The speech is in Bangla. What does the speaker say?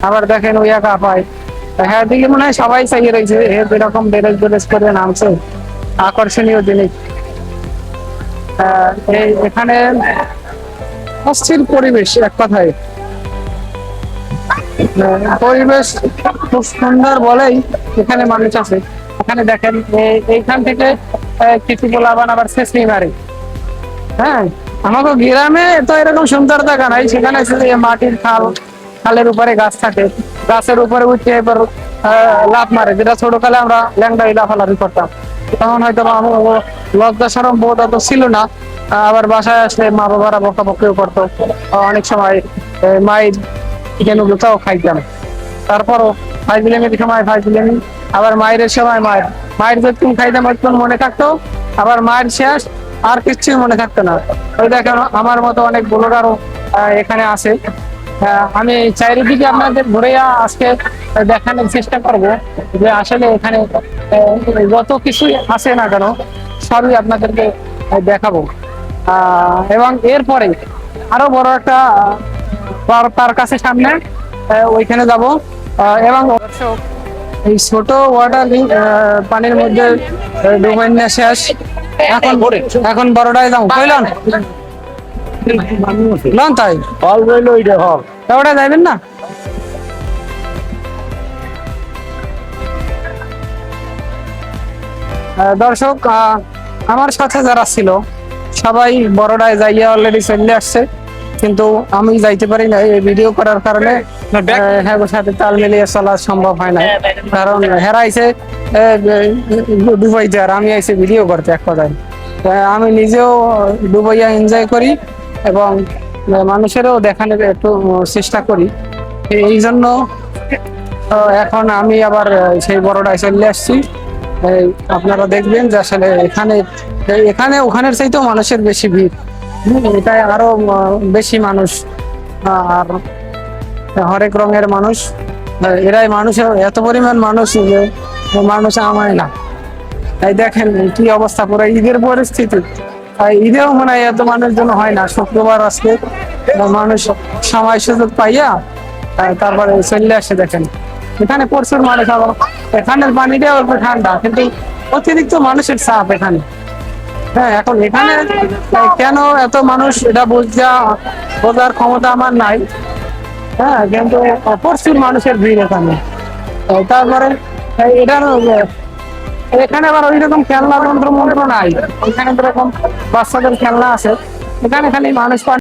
আবার দেখেন ওই একা পায়। হ্যাঁ, দিকে মনে হয় সবাই চাইয়ে রয়েছে এরকম বেরেজ বেরেজ করে নামছে। আকর্ষণীয় জিনিস। এখানে অস্থির পরিবেশ, এক কথায় পরিবেশ খুব সুন্দর বলেই এখানে মানুষ আছে। এখানে দেখেন এইখান থেকে কিছু পোলাবান আবার শেষই মারে। হ্যাঁ, আমাকে গ্রামে তো এরকম সুন্দর জায়গা নাই, সেখানে মাটির খাল, খালের উপরে গাছ থাকে, গাছের উপরে উঠে এবার লাফ মারে, যেটা ছোটকালে আমরা ল্যাংড়াই লাফালাফি করতাম। তখন হয়তো লজ্জা সরম বোধ অত ছিল না। আবার বাসায় আসলে মা বাবারা বকাবকিও করতো, অনেক সময় মায়ের কেন গুতাও খাইতাম। তারপরও ফাইজলামের সময় ফাইজলামি, আবার মায়ের সময় মায়ের মায়ের যতক্ষণ খাইতাম ততক্ষণ মনে থাকতো, আবার মায়ের শেষ আর কিচ্ছুই মনে থাকতো না। ওই দেখেন আমার মতো অনেক বোলারও এখানে আছে। আমি চারিদিকে আপনাদের ঘুরে আজকে দেখানোর চেষ্টা করব যে আসলে এখানে যত কিছুই আছে না কেন সবই আপনাদেরকে দেখাবো। এবং এরপরে আরো বড় একটা তার কাছে সামনে ওইখানে যাব। এবং এই ছোট ওয়াটার পানির মধ্যে ডুবাই না শেষ, এখন এখন বড়টাই দাম কইলাম লন তাই হল রইল ওইটা হল ওটা যাইবেন না। দর্শক, আমার সাথে যারা ছিল সবাই বড়টায় যাইয়া অলরেডি চলে আসছে, কিন্তু আমি যাইতে পারি না এই ভিডিও করার কারণে। হ্যাঁ, সাথে তাল মিলিয়ে চলা সম্ভব হয় না, কারণ হেরাইছে ডুবাইতে আর আমি আইসি ভিডিও করতে। এক কথায় আমি নিজেও ডুবাইয়া এনজয় করি এবং মানুষেরও দেখানোর একটু চেষ্টা করি। এই জন্য এখন আমি আবার সেই বড়টায় চলে আসছি। আপনারা দেখবেন যে আসলে এখানে এখানে ওখানের চাইতেও মানুষের বেশি ভিড়। এটাই আরো বেশি মানুষ, আর হরেক রঙের মানুষ। এরাই মানুষের এত পরিমাণ মানুষ যে মানুষ আমায় না। তাই দেখেন কি অবস্থা, পুরো ঈদের পরিস্থিতি। ঈদেও মনে হয় এত মানুষজন হয় না। শুক্রবার আজকে মানুষ সময় সুযোগ পাইয়া তারপরে চলে আসে। দেখেন এখানে প্রচুর মানুষ, আবার এখানের পানিটাও অল্প ঠান্ডা, কিন্তু অতিরিক্ত মানুষের চাপ এখানে। হ্যাঁ, এখন এখানে কেন এত মানুষ এটা বোঝার ক্ষমতা আমার নাই। হ্যাঁ, কিন্তু প্রচুর মানুষের ভিড় এখানে। তারপরে এটা এখানে আবার ওই রকম খেলনা যন্ত্র মন্ত্র নাই। এখানে যেরকম বাচ্চাদের খেলনা আছে, এখানে খালি মানুষ